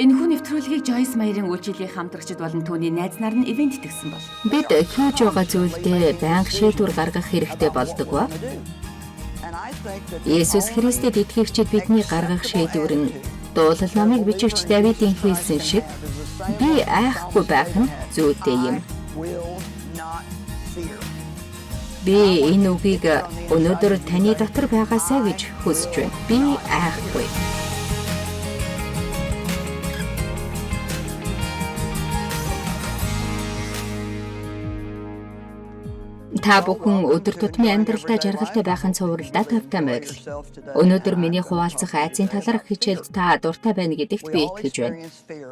Энэхүү нэвтрүүлгийг Joyce Meyer-ийн үйлчилгээ хамтрагчид болон түүний найз нар нь ивент итгэсэн бол. Бид хийж байгаа зүйлдээ байнга шийдвэр гаргах хэрэгтэй болдог ба. Есүс Христэд итгэгчид бидний гаргах шийдвэр нь дуулал номыг бичигч Давидын хэлсэн шиг би айхгүй байх нь зүйтэй юм. Би энэ үгийг өнөөдөр таны дотор байгаасаа гэж хүсэж байна. Би айхгүй. Та бүхэн өдөр тутмын амьдралдаа жаргалтай байхын цувралдаа тавтай морил. Өнөөдөр миний хуваалцах айцын талаарх хичээлд та дуртай байна гэдэгт би итгэж байна.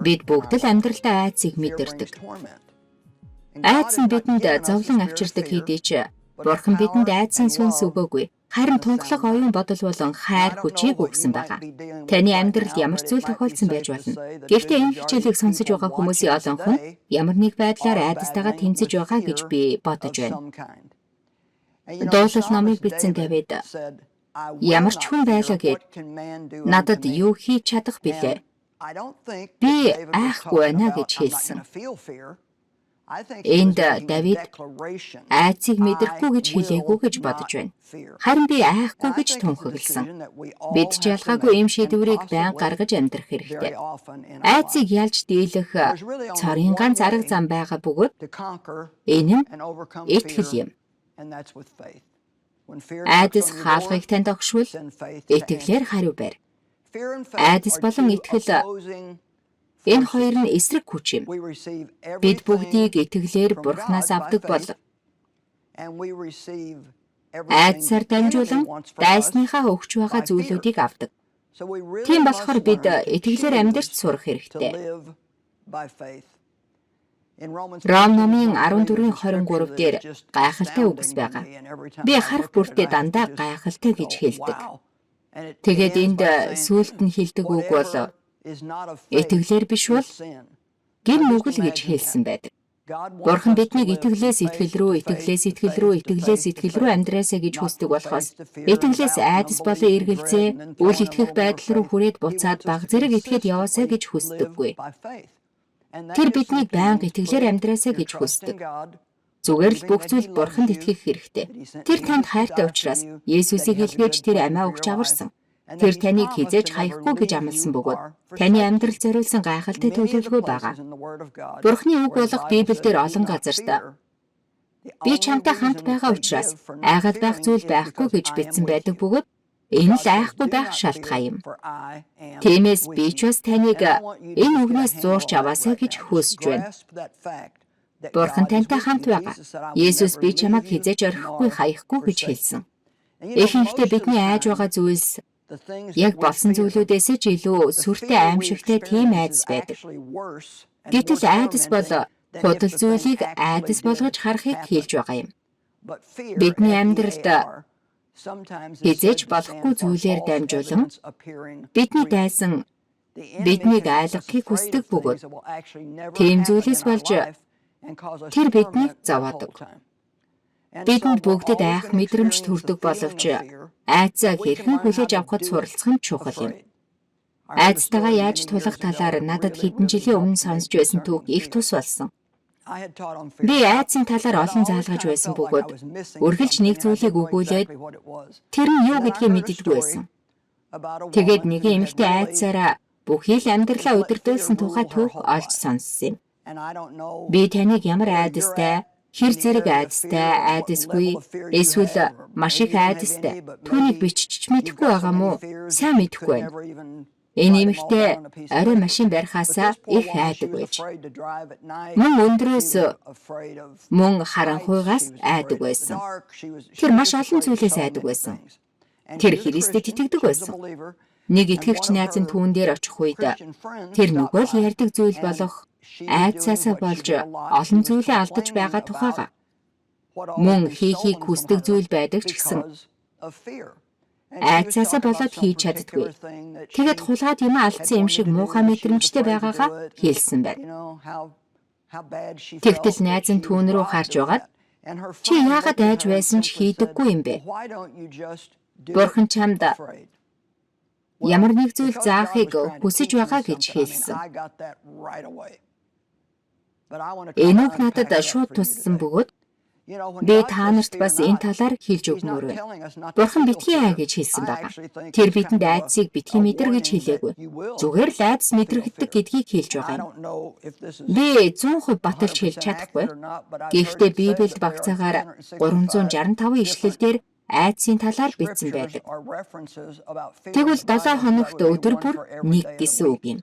Бид бүгд л амьдралдаа айцыг мэдэрдэг. Айц нь бидэнд зовлон авчирдаг хэдий ч Бурхан бидэнд айцын сүнс өгөөгүй. Харин тунгалаг оюун бодол болон хайр хүчийг өгсөн байгаа. Таны амьдралд ямар зүйл тохиолдсон байж болно. Гэхдээ энэ хичээлийг сонсож байгаа хүмүүсийн олонх нь ямар нэг байдлаар айдастайгаа тэмцэж байгаа гэж би бодож байна. Дуулал номыг бичсэн Давид ямар ч хүн байлаа гэд надад юу хийж чадах билээ. Би айхгүй байна гэж хэлсэн. Энд Давид айцыг мэдрэхгүй гэж хэлээгүй гэж бодож байна. Харин би айхгүй гэж тунхагласан. Бид ч ялгаагүй ийм шийдвэрийг байнга гаргаж амьдрах хэрэгтэй. Айцыг ялж дийлэх цорын ганц арга зам байгаа бөгөөд энэ нь итгэл юм. Айдас хаалгыг танд огшвол итгэлээр хариу барь. Айдас болон итгэл энэ хоёр нь эсрэг хүч юм. Бид бүгдийг итгэлээр Бурханаас авдаг бол айдсаар дамжуулан дайсныхаа өгч байгаа зүйлүүдийг авдаг. Тийм болохоор бид итгэлээр амьдрч сурах хэрэгтэй. Ром номын 14:23 дээр гайхалтай үгс байгаа. Би харах бүртээ дандаа гайхалтай гэж хэлдэг. Тэгээд энд сүүлд нь хэлдэг үг бол итгэлээр биш бол гэр нүгэл гэж хэлсэн байдаг. Бурхан биднийг итгэлээс итгэл рүү амьдраасаа гэж хүсдэг болохоос итгэлээс айдас болон эргэлзээ үл итгэх байдал руу хүрээд буцаад баг зэрэг итгэхэд яваасаа гэж хүсдэггүй. Тэр биднийг байнга итгэлээр амьдраасаа гэж хүсдэг. Зүгээр л бүх зүйл Бурханд итгэх хэрэгтэй. Тэр танд хайртай учраас Есүсийг илгээж тэр амиа өгч аварсан. Тэр таныг хизээж хаяхгүй гэж амласан бөгөөд таны амьдрал зориулсан гайхалтай төлөвлөгөө байгаа. Бурхны үг болох Библиэлд олон газарт би чамтай хамт байгаа учраас айгаад байх зүйл байхгүй гэж бичсэн байдаг бөгөөд энэ л айхгүй байх шалтгаан юм. Тиймээс би ч бас таныг энэ үгнээс зуурч аваасаа гэж хүсэж байна. Бурхан тантай хамт байгаа. Есүс би чамайг хизээж орхихгүй хаяхгүй гэж хэлсэн. Ихэнхдээ бидний айж байгаа зүйлс яг болсон зүйлүүдээс ч илүү сүртэй аимшигтай тийм айдас байдаг. Гэтэл айдас бол худал зүйлийг айдас болгож харахыг хэлж байгаа юм. Бидний амьдралд хизээж болохгүй зүйлээр дамжуулан бидний дайсан биднийг айлгахыг хүсдэг бөгөөд тийм зүйлээс болж тэр биднийг зовоодог. Бидэнд бүгдэд айх мэдрэмж төрдөг боловч айцаа хэрхэн хүлээж авахд суралцах нь чухал юм. Айцтайгаа яаж тулах талаар надад хэдэн жилийн өмнө сонсч байсан түүх их тус болсон. Би айцын талаар олон заалгаж байсан бөгөөд үргэлж нэг зүйлийг өгүүлээд тэр нь юу гэдгийг мэддэггүй байсан. Тэгээд нэгэн эмэгтэй айцаараа бүхий л амьдралаа удирдуулсан тухай түүх олж сонссон юм. Би таныг ямар айдастай, хэр зэрэг айдастай, айдасгүй, эсвэл маш их айдастай түүнийг бичиж мэдэхгүй байгаа мó? Сайн мэдэхгүй байна. Энэ эмэгтэй орой машин барихаасаа их айдаг байж. Мөн өндрөөс мөн харанхуйгаас айдаг байсан. Тэр маш олон зүйлээс айдаг байсан. Тэр Христэд итгэдэг байсан. Нэг итгэгч найз нь түүн дээр очих үед тэр нөгөө л ярьдаг зүйл болох айдсаасаа болж олон зүйлээ алдаж байгаа тухайга. Мөн хийхийг хүсдэг зүйл байдаг ч гэсэн айдсаасаа болоод хийж чаддаггүй. Тэгээд хулгайд юм алдсан юм шиг муухай мэдрэмжтэй байгаагаа хэлсэн байна. Тэгтэл найз нь түүн рүү харж байгаад чи яагаад айж байсан ч хийдэггүй юм бэ? Бурхан чамд ямар нэг зүйл заахыг хүсэж байгаа гэж хэлсэн. Энүүх надад шууд туссан бөгөөд би та нарт бас энэ талаар хэлж өгмөр байна. Бурхан битгий аа гэж хэлсэн байгаа. Тэр бидэнд айдсыг битгий мэдэр гэж хэлээгүй. Зүгээр л айдас мэдрэгддэг гэдгийг хэлж байгаа юм. Би 100% баталж хэлж чадахгүй. Гэхдээ Библиэд багцаагаар 365 ишлэлдэр айдсын талаар бичсэн байдаг. Тэгвэл 7 хоногт өдөр бүр нэг гэсэн үг юм.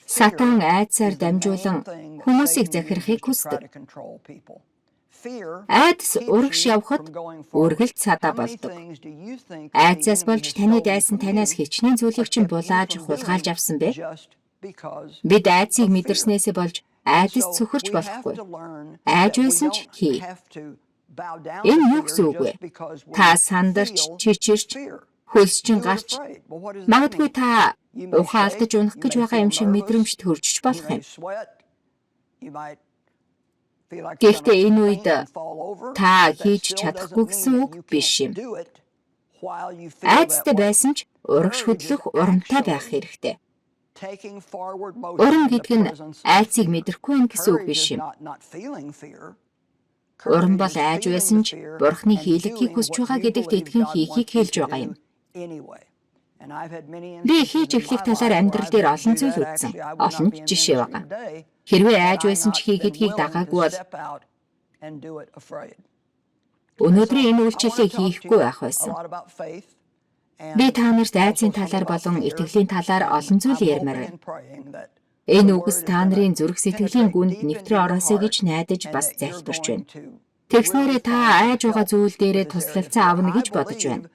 Сатан айдсаар дамжуулан хүмүүсийг захирахыг хүсдэг. Айдас урагш явхад үргэлж садаа болдог. Айдсаас болж таны дайсан танаас хичнээн зүйлийг чинь булааж хулгайлж авсан бэ? Бид айдсыг мэдэрснээсээ болж айдас цөхөрч болохгүй. Айж байсан ч хий. Энэ юу гэсэн үг вэ? Та сандарч, чичирч, хөлсчин гарч, магадгүй та ухаан алдаж унах гэж байгаа юм шиг мэдрэмж төржиж болох юм. Гэхдээ энэ үед та хийж чадахгүй гэсэн үг биш юм. Айдастай байсан ч урагш хөдлөх урамтай байх хэрэгтэй. Урам гэдэг нь айдсыг мэдрэхгүй юм гэсэн үг биш юм. Урам бол айж байсан ч Бурхны хийлгэхийг хүсэж байгаа гэдэгт итгэн хийхийг хэлж байгаа юм. Би хийж эхлэх талаар амьдрал дээр олон зүйл үзсэн. Олон жишээ байгаа. Хэрвээ айж байсан ч хийгээдгийг дагаагүй бол өнөөдрийн энэ үйлчлэлийг хийхгүй байх байсан. Би та нарт айдсын талаар болон итгэлийн талаар олон зүйл ярмаар байна. Энэ үгс та нарын зүрх сэтгэлийн гүнд нэвтрээ ороосоо гэж найдаж бас залбирч байна. Тэгснээрээ та айж байгаа зүйл дээрээ туслалцаа авна гэж бодож байна.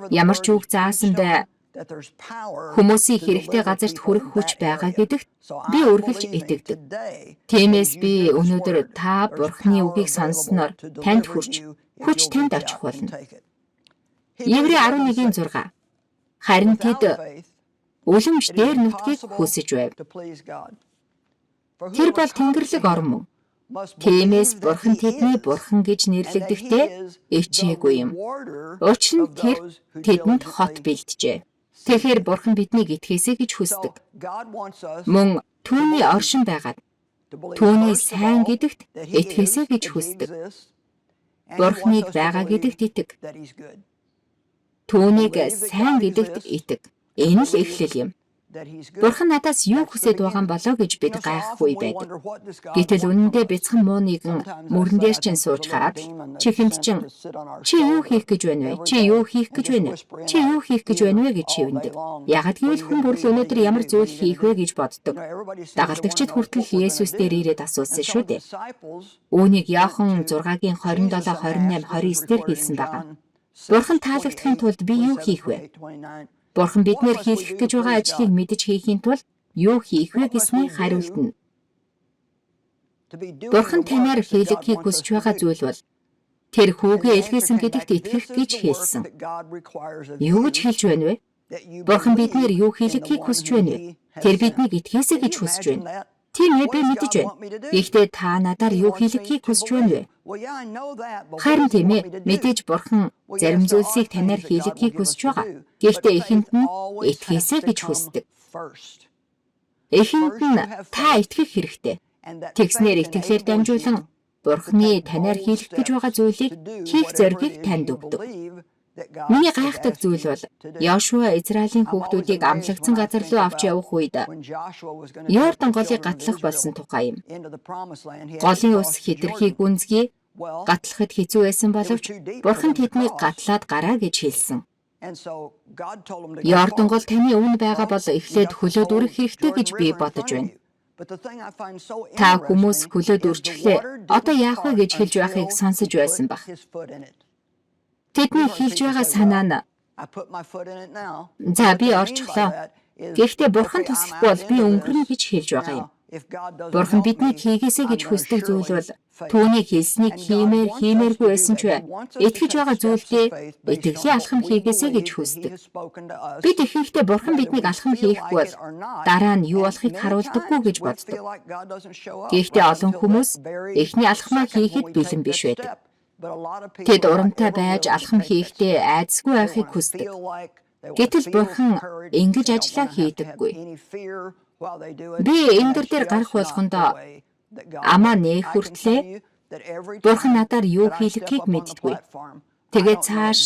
Ямар ч үг заасан бай, хүмүүсийн хэрэгтэй газарт хүрэх хүч байгаа гэдэгт би үргэлж итгэдэг. Тиймээс би өнөөдөр та Бурхны үгийг сонссноор танд хүч танд очих болно. Еврей 11:6. Харин тэд үлэмж дээр нүтгийг хүсэж байв. Тэр бол Тэнгэрлэг орн мөн. Тиймээс Бурхан тэдний Бурхан гэж нэрлэгдэхдээ ичээгүй юм. Учир нь тэр тэдэнд хот бэлджээ. Тэгэхээр Бурхан биднийг итгэхээсэ гэж хүсдэг. Мөн түүний оршин байгаад түүний сайн гэдэгт итгэхээсэ гэж хүсдэг. Бурхныг байгаа гэдэгт итэг. Түүнийг сайн гэдэгт итэг. Энэ л эхлэл юм. Бурхан надаас юу хүсэж байгаа юм болоо гэж бид гайхгүй байдаг. Гэтэл үнэндээ бяцхан муу нэгэн мөрөн дээр чинь сууж хаад чихэнд чинь чи юу хийх гэж байна вэ? Чи юу хийх гэж байна вэ? Чи юу хийх гэж байна вэ гэж шивнэдэг. Яагад гэвэл хүн бүрл өнөөдөр ямар зүйл хийх вэ гэж боддог. Дагалдагчид хүртэл Есүс дээр ирээд асуусан шүү дээ. Үүнийг Иохан 6-гийн 27, 28, 29 дээр хэлсэн байгаа. Бурхан таалагдахын тулд би юу хийх вэ? Бурхан биднэр хийх гэж байгаа ажлыг мэдэж хийхийн тулд юу хийх вэ гэсний хариулт нь. Бурхан танаар хийлгэхийг хүсэж байгаа зүйл бол тэр хүүгээ илгээсэн гэдэгт итгэх гэж хэлсэн. Юу гэж хэлж байна вэ? Бурхан биднэр юу хийлгэхийг хүсэж байна вэ? Тэр биднийг итгэхээсэ гэж хүсэж байна. Тийм ээ, би мэдэж байна. Гэхдээ та надаар юу хийлгэхийг хүсэж байна вэ? Харин тийм ээ, мэдээж Бурхан зарим зүйлсийг танаар хийлгэхийг хүсэж байгаа. Гэхдээ эхэнд нь итгэхээсэ гэж хүсдэг. Эхэнд нь та итгэх хэрэгтэй. Тэгснээр итгэлээр дамжуулан Бурханы танаар хийлгэх гэж байгаа зүйлийг хийх зорилгыг танд өгдөг. Миний гайхдаг зүйл бол Йошуа Израилийн хүүхдүүдийг амлагдсан газар руу авч явах үед Йордан голыг гатлах болсон тухай юм. Голын ус хэтэрхий гүнзгий гатлахад хэцүү байсан боловч Бурхан тэднийг гатлаад гараа гэж хэлсэн. Йордан гол таны өмнө байгаа бол эхлээд хөлөөд үрэх хэрэгтэй гэж би бодож байна. Та хүмүүс хөлөөд үрчихлээ. Одоо яах вэ гэж хэлж байхыг сонсож байсан баг. Тэдний хэлж байгаа санаа нь за би орчихлоо. Гэхдээ Бурхан туслахгүй бол би өнгөрнө гэж хэлж байгаа юм. Бурхан биднийг хийгээсэ гэж хүсдэг зүйл бол түүний хэлснийг хиймээргүй байсан ч итгэж байгаа зүйлдээ итгэлийн алхам хийгээсэ гэж хүсдэг. Бид ихэнхдээ Бурхан биднийг алхам хийхгүй бол дараа нь юу болохыг харуулдаггүй гэж боддог. Гэхдээ олон хүмүүс эхний алхмаа хийхэд бэлэн биш байдаг. Тэд урамтай байж алхам хийхдээ айдасгүй байхыг хүсдэг. Гэтэл Бурхан ингэж ажиллаа хийдэггүй. Би энэ дээр гарах болгондоо амаа нээх хүртлээр Бурхан надаар юу хийлгэхийг мэддэггүй. Тэгээд цааш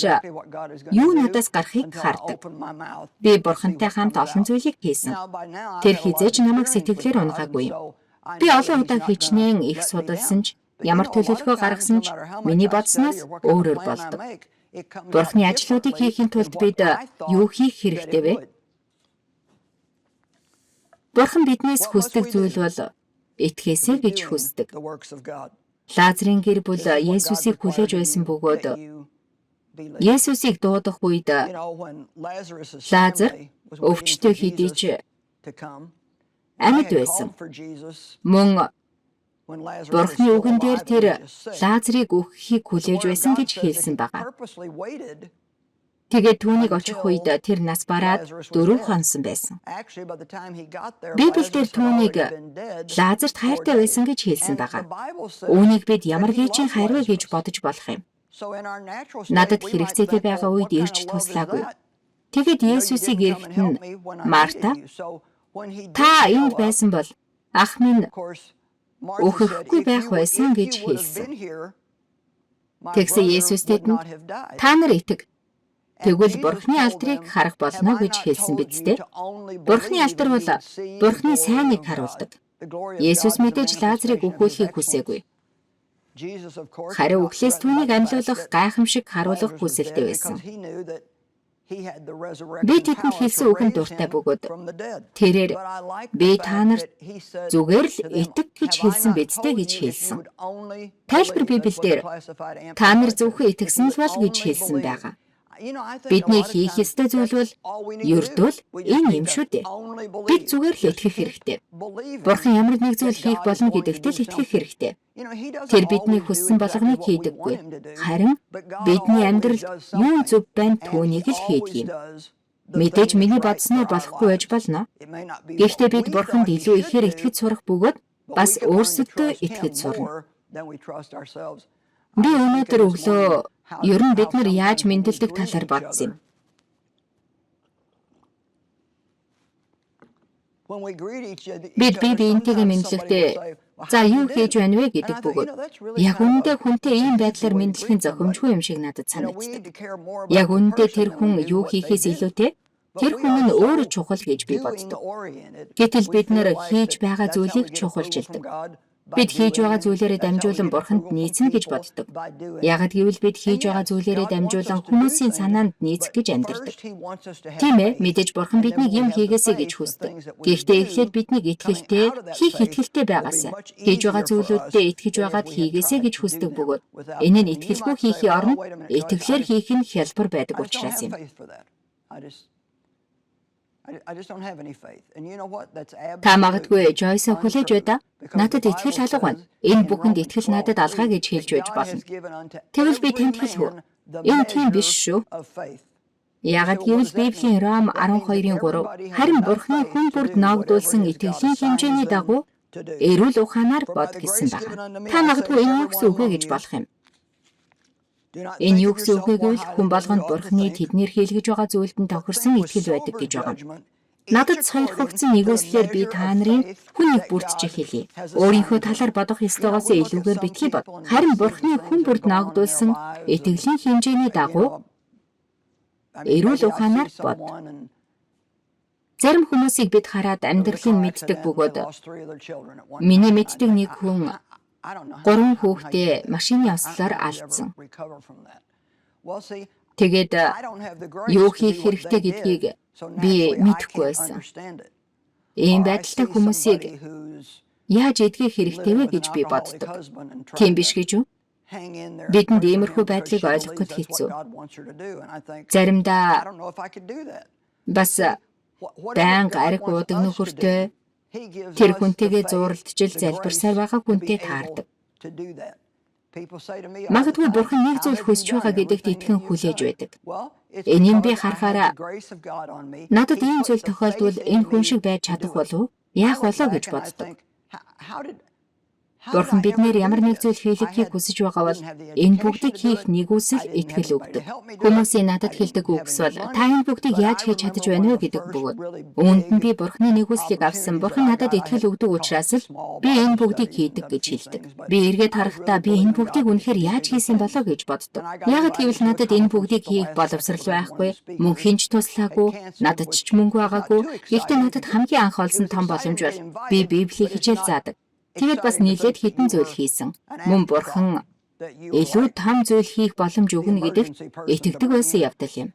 юу надаас гарахыг хардаг. Би Бурхантай хамт олон зүйлийг хийсэн. Тэр хизээж намайг сэтгэлээр унгаагүй юм. Би олон удаа хичнээн их судалсан ч, ямар төлөвлөгөө гаргасан ч миний бодсноос өөрөөр болдог. Бурханы ажлуудыг хийхин тулд бид юу хийх хэрэгтэй вэ? Бурхан биднээс хүсдэг зүйл бол итгэхээсэ гэж хүсдэг. Лазарын гэр бүл Есүсийг хүлээж байсан бөгөөд Есүсийг дуудах үед Лазар өвчтөй хэдий ч амьд байсан. Мөн Бурханы үгэн дээр тэр Лазарыг өгөхийг хүлээж байсан гэж хэлсэн байна. Тэгээд түүнийг очих үед тэр нас бараад 4 хонсон байсан. Библиэлд түүнийг Лазарт хайртай байсан гэж хэлсэн байна. Үүнийг бид ямар хийчин хайрвэ гэж бодож болох юм. Надад хэрэгцээтэй байгаа үед ирж туслаагүй. Тэгэд Есүсийг эрэхт нь Марта, та энд байсан бол ах минь өөхөхгүй байх байсан гэж хэлсэн. Тэгсэн Есүс тэдэнд та нар итэг. Тэгвэл Бурханы алдрыг харах болно гэж хэлсэн биз дээ. Бурханы алдар бол Бурханы сайныг харуулдаг. Есүс мэдээж Лазарыг өөхүүлэхийг хүсээгүй. Харин өглөөс түүнийг амьлуулах гайхамшиг харуулах хүсэлтэй байсан. Би тэдэнд хэлсэн үгэнд дуртай бөгөөд тэрээр би та нарт зүгээр л итэг гэж хэлсэн бидтэй гэж хэлсэн. Тайлбар Библиэлд та нар зөвхөн итгэсэн л бол гэж хэлсэн байгаа. Бидний хийх ёстой зүйл бол ердөө энэ юм шүү дээ. Бид зүгээр л итгэх хэрэгтэй. Бурхан ямар нэг зүйл хийх болно гэдэгт л итгэх хэрэгтэй. Тэр бидний хүссэн болгоныг хийдэггүй. Харин бидний амьдралд юу зөв байна түүнийг л хийдэг юм. Мэдээж миний бодсноор болохгүй байж болно. Гэхдээ бид Бурханд илүү ихээр итгэж сурах бөгөөд бас өөрсөддөө итгэж сурна. Би өнөөдөр өглөө ер нь бид нар яаж мэндэлдэг талаар бодсон юм. Бид биентэйгээ мэдлэхдээ за юу хийж байна вэ гэдэг бөгөөд яг үүндээ хүнтэй ийм байдлаар мэдлэх нь зохимжгүй юм шиг надад санагддаг. Яг үүндээ тэр хүн юу хийхээс илүүтэй тэр хүн нь өөрөө чухал гэж би боддог. Гэтэл бид нар хийж байгаа зүйлийг чухалчилдаг. Бид хийж байгаа зүйлээрээ дамжуулан Бурханд нийцнэ гэж боддог. Ягд гэвэл бид хийж байгаа зүйлээрээ дамжуулан хүмүүсийн санаанд нийцэх гэж амьдардаг. Тийм ээ, мэдээж Бурхан биднийг юм хийгээсэй гэж хүсдэг. Гэхдээ эхлээд биднийг итгэлтэй, хийх итгэлтэй байгаасай. Хийж байгаа зүйлүүддээ итгэж байгаад хийгээсэй гэж хүсдэг бөгөөд энэ нь итгэлгүй хийхий оронд итгэлээр хийх нь хялбар байдаг учраас юм. Та магадгүй Жойсо хүлээж байдаа. Надад итгэл алга байна. Энэ бүхэнд итгэл надад алгаа гэж хэлж байж болно. Тэгвэл би танд хэлэх үү? Энэ тийм биш шүү. Ягд гэвэл Библийн Ром 12:3 харин Бурханы хүн бүрд ногдуулсан итгэлийн хэмжээний дагуу эрүүл ухаанаар бод гэсэн байна. Та магадгүй энэ юу гэсэн үг вэ гэж болох юм. Энэ юу гэсэн үг вэ гэвэл хүн болгонд Бурханы тэднэр хийлгэж байгаа зүйлд нь тохирсон итгэл байдаг гэж байгаа. Надад сойрхогдсон нэгүслэр би та нарын хүн нэг бүрдчих хэлье. Өөрийнхөө талаар бодох ёстойгоос илүүгээр битгий бод. Харин Бурханы хүн бүрд ногдуулсан итгэлийн хэмжээний дагуу эрүүл ухаанаар бод. Зарим хүмүүсийг бид хараад амьдралыг мэддэг бөгөөд миний мэддэг нэг хүн 3 хүүхдээ машины ослоор алдсан. Тэгээд юу хийх хэрэгтэй гэдгийг би мэдэхгүй байсан. Ийм байдалтай хүмүүсийг яаж эдгэх хэрэгтэй вэ гэж би боддог. Тийм биш гэж үү? Бидэнд иймэрхүү байдлыг ойлгоход хэцүү. Заримдаа бас байнга ариг уудаг нөхөртэй тэр хүнтэйгээ зууралдчил залбирсаар байгаа хүнтэй таардаг. Магадгүй Бурхан нэг зүйл хүсэж байгаа гэдэгт итгэн хүлээж байдаг. Энийг би харахаараа надад ийм зүйл тохиолдвол энэ хүн шиг байж чадах болов уу? Яах болоо гэж боддог. Бурхан биднээр ямар нэг зүйл хийлгэхийг хүсэж байгаа бол энэ бүгдийг хийх нэгүсэл итгэл өгдөг. Хүмүүсийн надад хэлдэг үгс бол та энэ бүгдийг яаж хийж чадаж байна вэ гэдэг бөгөөд үүнд нь би Бурханы нэгүслийг авсан. Бурхан надад итгэл өгдөг учраас л би энэ бүгдийг хийдэг гэж хэлдэг. Би эргээд харахтаа би энэ бүгдийг үнэхээр яаж хийсэн болоо гэж боддог. Яагаад гэвэл надад энэ бүгдийг хийх боловсрал байхгүй, мөн хинч туслаагүй, надад ч мөнгө байгаагүй. Гэхдээ надад хамгийн анх олсон том боломж бол би Библийг хичээл заадаг. Тэгээд бас нийлээд хэдэн зүйл хийсэн. Мөн Бурхан илүү том зүйл хийх боломж өгнө гэдэгт итгэдэг байсан явдал юм.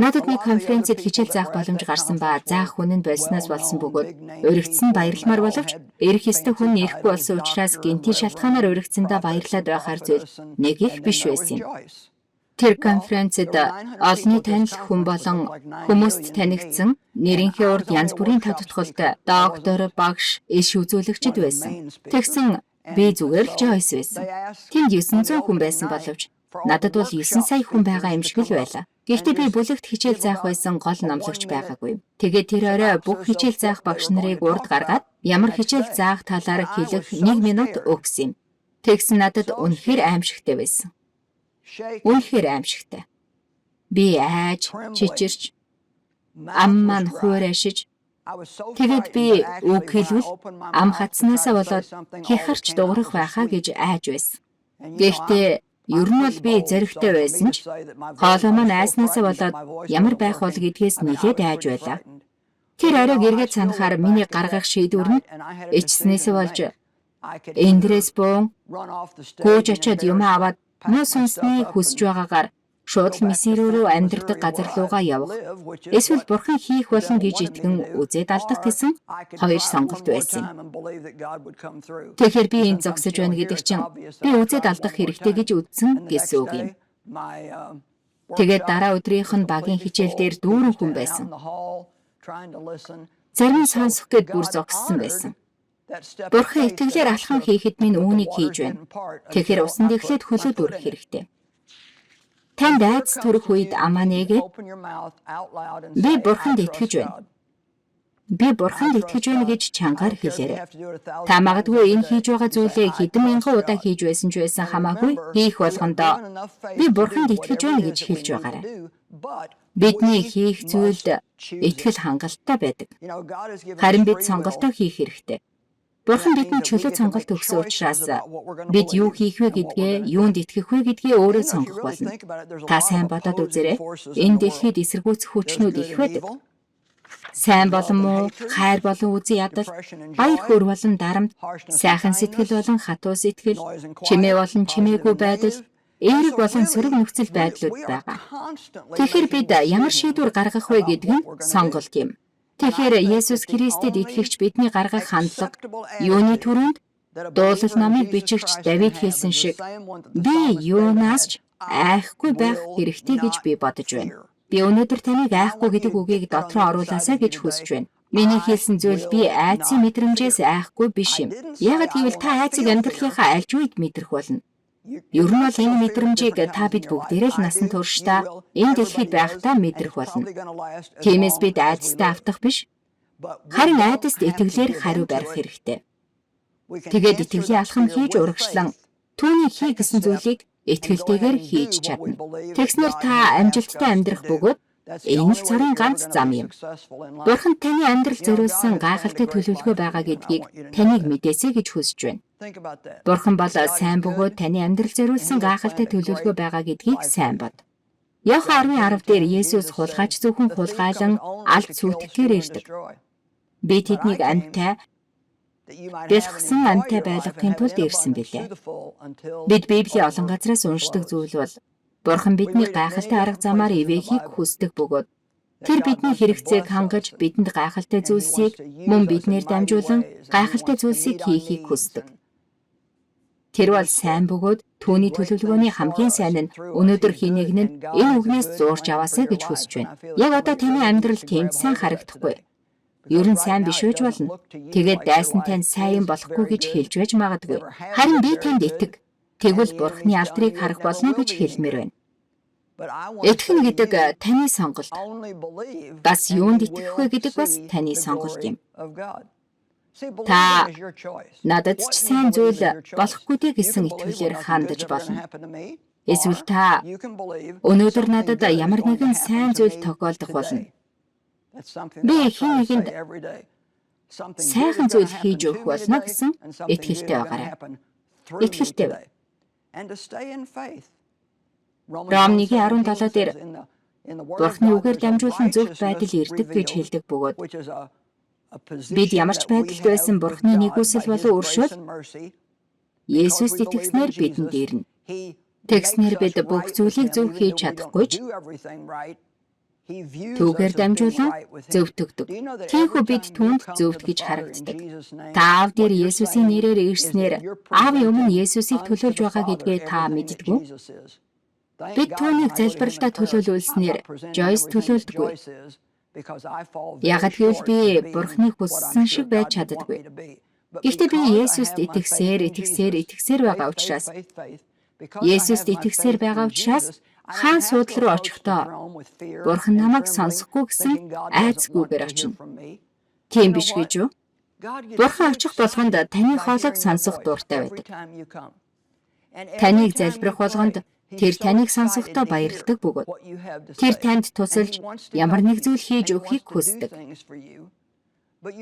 Надад нэг конференцэд хичээл заах боломж гарсан ба заах хүн нь болсноос болсон бөгөөд уригдсан баярламар боловч ирэх ёстой хүн ирэхгүй болсон учраас гэнтийн шалтгаанаар уригдсандаа баярлаад байхаар зүйл нэг их биш байсан юм. Тэр конференцэд олонний танил хүн болон хүмүүст танигдсан нэрийнхээ урд янз бүрийн тодтголт доктор, багш, иш үзүүлэгчд байсан. Тэгсэн би зүгээр л Жойс байсан. Тэнд 900 хүн байсан боловч надад бол 9 сая хүн байгаа юм шиг л байлаа. Гэхдээ би бүлэгт хичээл заах байсан гол номлогч байгаагүй. Тэгээд тэр орой бүх хичээл заах багш нарыг урд гаргаад ямар хичээл заах талаар хэлэх 1 минут өгсөн юм. Тэгсэн надад үнэхээр аимшигтай байсан. Үнэхээр аимшигтай. Би айж, чичирч, ам маань хуурайшиж, тэгээд би үг хэлвэл ам хатснаасаа болоод хихарч дуурах байхаа гэж айж байсан. Гэхдээ ер нь бол би зоригтой байсан ч хоолой маань айснаасаа болоод ямар байх бол гэдгээс нэлээд айж байлаа. Тэр оройг эргээд санахаар миний гаргах шийдвэр нь ичснээсээ болж эндрээс буун гүйж очиод юм аваад муу сүнсний хүсэж байгаагаар шууд л мессер рүү амьдардаг газар руугаа явах. Эсвэл Бурхан хийх болно гэж итгэн үзээд алдах гэсэн хоёр сонголт байсан юм. Тэгэхээр би энд зогсож байна гэдэг чинь би үзээд алдах хэрэгтэй гэж үзсэн гэсэн үг юм. Тэгээд дараа өдрийнх нь багийн хичээл дээр дүүрэн хүн байсан. Зарим нь сонсох гээд бүр зогссон байсан. Бурхан итгэлээр алхам хийхэд минь үүнийг хийж байна. Тэгэхээр усанд эхлээд хөлөөд үрэх хэрэгтэй. Танд айц төрөх үед амаа нээгээд би Бурханд итгэж байна. Би Бурханд итгэж байна гэж чангаар хэлээрэй. Та магадгүй энэ хийж байгаа зүйлээ хэдэн мянган удаа хийж байсан ч байсан хамаагүй хийх болгондоо би Бурханд итгэж байна гэж хэлж байгаарай. Бидний хийх зүйлд итгэл хангалттай байдаг. Харин бид сонголтоо хийх хэрэгтэй. Бурхан бидэнд чөлөө сонголт өгсөн учраас бид юу хийх вэ гэдгээ, юунд итгэх вэ гэдгээ өөрөө сонгох болно. Та сайн бодоод үзээрэй. Энэ дэлхийд эсэргүүцэх хүчнүүд их байдаг. Сайн болон муу, хайр болон үзэн ядал, баяр хөөр болон дарамт, сайхан сэтгэл болон хатуу сэтгэл, чимээ болон чимээгүй байдал, эерэг болон сөрөг нөхцөл байдлууд байгаа. Тэгэхээр бид ямар шийдвэр гаргах вэ гэдэг нь сонголт юм. Тэгэхээр Есүс Христэд итгэгч бидний гаргах хандлага юуны түрүүнд дуулал номыг бичигч Давид хэлсэн шиг би юунаас ч айхгүй байх хэрэгтэй гэж би бодож байна. Би өнөөдөр таныг айхгүй гэдэг үгийг дотроо оруулаасаа гэж хүсэж байна. Миний хэлсэн зүйл би айцын мэдрэмжээс айхгүй биш юм. Яагаад гэвэл та айцыг амьдралынхаа аль үед мэдрэх болно. Ер нь бол энэ мэдрэмжийг та бид бүгдээрээ л насан туршдаа энэ дэлхийд байхдаа мэдрэх болно. Тиймээс бид айдастай автах биш. Харин айдаст итгэлээр хариу барих хэрэгтэй. Тэгээд итгэлийн алхам хийж урагшлан түүний хий гэсэн зүйлийг итгэлтэйгээр хийж чадна. Тэгснээр та амжилттай амьдрах бөгөөд энэ л цорын ганц зам юм. Бурхан таны амьдрал зориулсан гайхалтай төлөвлөгөө байгаа гэдгийг таныг мэдээсэй гэж хүсэж байна. Бурхан бол сайн бөгөөд таны амьдрал зориулсан гайхалтай төлөвлөгөө байгаа гэдгийг сайн бод. Иохан 10:10 дээр Есүс хулгайч зөвхөн хулгайлан алд сүтгэхээр ирдэг. Би тэднийг амьтаа бэлгсэн амьтаа байлгахын тулд ирсэн билээ. Бид Библийг олон газраас уншдаг зүйл бол Бурхан бидний гайхалтай арга замаар ивэхийг хүсдэг бөгөөд тэр бидний хэрэгцээг хангаж бидэнд гайхалтай зүйлсийг мөн биднээр дамжуулан гайхалтай зүйлсийг хийхийг хүсдэг. Тэр бол сайн бөгөөд түүний төлөвлөгөөний хамгийн сайн нь өнөөдөр хийнэг нь энэ үгнээс зуурч аваасаа гэж хүсэж байна. Яг одоо таны амьдрал тэнд сайн харагдахгүй. Ер нь сайн биш байж болно. Тэгээд дайсан тань сайн болохгүй гэж хэлж байж магадгүй. Харин би танд итэг. Тэгвэл Бурханы алдрыг харах болно гэж хэлмээр байна. Итгэх гэдэг таны сонголт. Бас юунд итгэх вэ гэдэг бас таны сонголт юм. Та надад ч сайн зүйл болохгүй дээ гэсэн итгэлээр хандаж болно. Эсвэл та өнөөдөр надад ямар нэгэн сайн зүйл тохиолдох болно. Би хэн нэгэнд сайхан зүйл хийж өгөх болно гэсэн итгэлтэй байгаарай. Итгэлтэй бай. Ром 1:17 дээр Бурхны үгээр дамжуулан зөвхт байдал ирдэг гэж хэлдэг бөгөөд бид ямар ч байдалд байсан Бурхны нэг үсэл болон өршөөл Есүст итгэснээр бидэнд ирнэ. Тэгснээр бид бүх зүйлийг зөв хийж чадахгүй ч түүгээр дамжуулан зөвтгдөг. Тиймээс бид түүнд зөвт гэж харагддаг. Та аав дээр Есүсийн нэрээр ирснээр аавын өмнө Есүсийг төлөөлж байгаа гэдгээ та мэддэггүй. Бид түүнийг залбиралдаа төлөөлүүлснээр Жойс төлөөлдөггүй. Ягд гэвэл би Бурхны хүссэн шиг байж чаддаггүй. Гэхдээ би Есүст итгэсээр байгаа учраас Есүст итгэсээр байгаа учраас хаан суудлал руу очихдоо Бурхан намайг сонсохгүй гэсэн айцгүйгээр очино. Тийм биш гэж юу? Бурхан очих болгонд таны хоолойг сонсох дуртай байдаг. Таныг залбирах болгонд тэр таныг сонсохдоо баярладаг бөгөөд тэр танд тусалж ямар нэг зүйл хийж өгөхийг хүсдэг.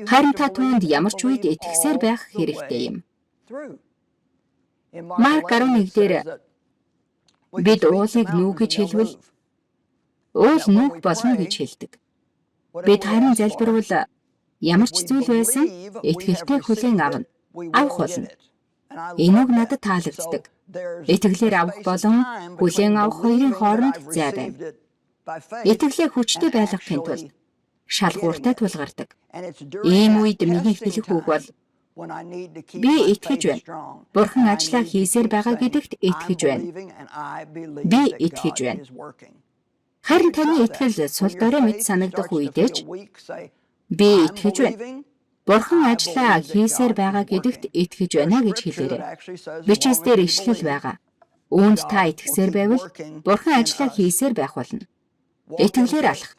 Харин та түүнд ямар ч үед итгэсээр байх хэрэгтэй юм. Марк 11 дээр бид уулыг нүүх гэж хэлвэл уул нүүх болно гэж хэлдэг. Бид харин залбирвал ямар ч зүйл байсан итгэлтэй хүлээн авах болно. Энэ үг надад таалагддаг. Итгэлээр авах болон хүлээн авах хоёрын хооронд зай байна. Итгэлээ хүчтэй байлгахын тулд шалгууртай тулгардаг. Ийм үед миний хэлэх үг бол би итгэж байна. Бурхан ажиллаа хийсээр байгаа гэдэгт итгэж байна. Би итгэж байна. Харин таны итгэл сул дорой мэт санагдах үедээ ч би итгэж байна. Бурхан ажиллаа хийсээр байгаа гэдэгт итгэж байна гэж хэлээрэй. Бичээс дээр ишлэл байгаа. Үүнд та итгэсээр байвал Бурхан ажиллаа хийсээр байх болно. Итгэлээр алах.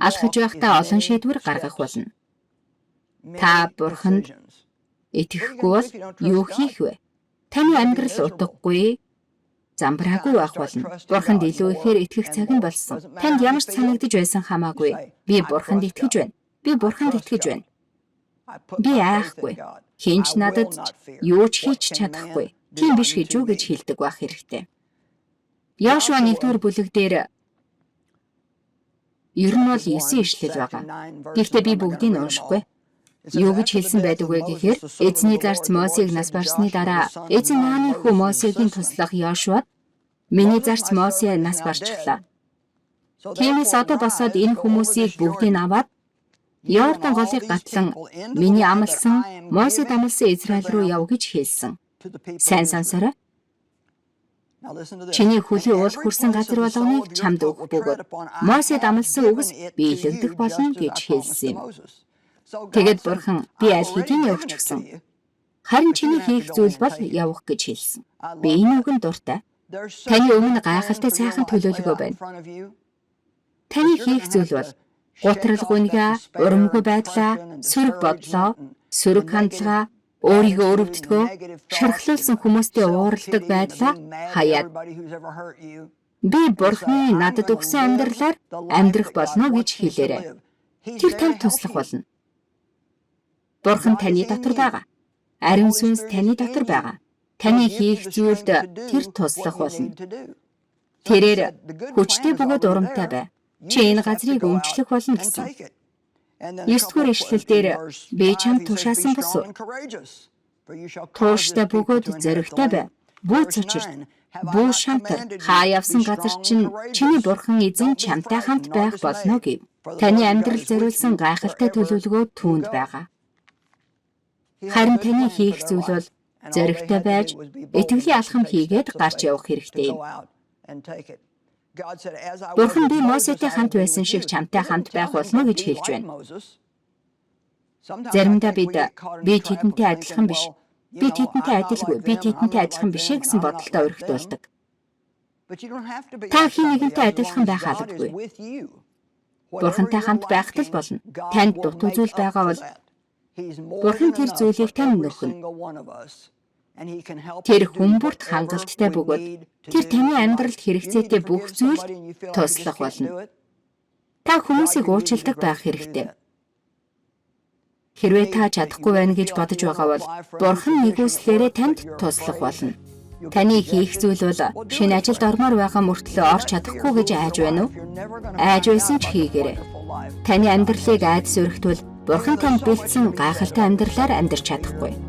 Алхаж байхдаа олон шийдвэр гаргах болно. Та Бурханд итгэхгүй бол юу хийх вэ? Таны амьдрал утгагүй, замбраагүй байх болно. Бурханд илүү ихээр итгэх цаг нь болсон. Танд ямар ч санагдаж байсан хамаагүй. Би Бурханд итгэж байна. Би Бурханд итгэж байна. Би айхгүй. Хинч надад юу ч хийж чадахгүй. Тийм биш гэж юу гэж хэлдэг байх хэрэгтэй. Яошуа 1-р бүлэг дээр ер нь бол 9 ишлэл байгаа. Гэхдээ би бүгдийг нь уншихгүй. Юу гэж хэлсэн байдаг вэ гэхээр эзний зарц Мосег нас барсны дараа эзэн нааны хүү Мосегийн туслах Яошуад миний зарц Мосе нас барчихлаа. Тиймээс одоо босоод энэ хүмүүсийг бүгдийг нь аваад Йордан голыг гатлан миний амлсан Мосед амлсан Израиль руу яв гэж хэлсэн. Сайн сонсоорой. Чиний хөлийн уул хүрсэн газар болгоныг чамд өгөх бөгөөд Мосед амлсан үгс биелэгдэх болно гэж хэлсэн юм. Тэгэд Бурхан би аль хэдийн явж гисэн. Харин чиний хийх зүйл бол явах гэж хэлсэн. Би энэ үгэнд дуртай. Таны өмнө гайхалтай сайхан төлөөлөгөө байна. Таны хийх зүйл бол гутрал гүнгээ, урамгүй байдлаа, сөрөг бодлоо, сөрөг хандлага, өөрийгөө өрөвддгөө, шархлуулсан хүмүүстэй уурладаг байдлаа хаяад би Бурхны надад өгсөн амьдралаар амьдрах болно гэж хэлээрэй. Тэр танд туслах болно. Бурхан таны дотор байгаа. Ариун сүнс таны дотор байгаа. Таны хийх зүйлд тэр туслах болно. Тэрээр хүчтэй бөгөөд урамтай бай. Чи энэ газрыг өмчлөх болно гэсэн. 9-р ишлэлдэр би чамд тушаасан босуу. Тууштай бөгөөд зоригтой бай. Бүү цочирт, бүү шантар, хаа явсан газар чинь чиний Бурхан эзэн чамтай хамт байх болно гэв. Таны амьдрал зориулсан гайхалтай төлөвлөгөө түүнд байгаа. Харин таны хийх зүйл бол зоригтой байж, итгэлийн алхам хийгээд гарч явах хэрэгтэй юм. Бурхан би Мосетэй хамт байсан шиг чамтай хамт байх болно гэж хэлж байна. Заримдаа би тэдэнтэй адилхан биш. Би тэдэнтэй адилгүй, би тэдэнтэй адилхан биш гэсэн бодолтой өргөдүүлдэг. Та хэн нэгэнтэй адилхан байх албагүй. Бурхантай хамт байхад л болно. Танд дутуу зүйл байгаа бол Бурхан тэр зүйлийг тань нөхөн. Тэр хүмүүрт хангалттай бөгөөд тэр таны амьдралд хэрэгцээтэй бүх зүйлд туслах болно. Та хүмүүсийг уучлалдаг байх хэрэгтэй. Хэрвээ та чадахгүй байна гэж бодож байгаа бол Бурхан нэгүслээрээ танд туслах болно. Таны хийх зүйл бол шинэ ажилд ормоор байгаа мөртлөө орч чадахгүй гэж айж байна уу? Айж байсан ч хийгээрэй. Таны амьдралыг айдас өргөтвөл Бурхан танд бэлдсэн гайхалтай амьдралаар амьдарч чадахгүй.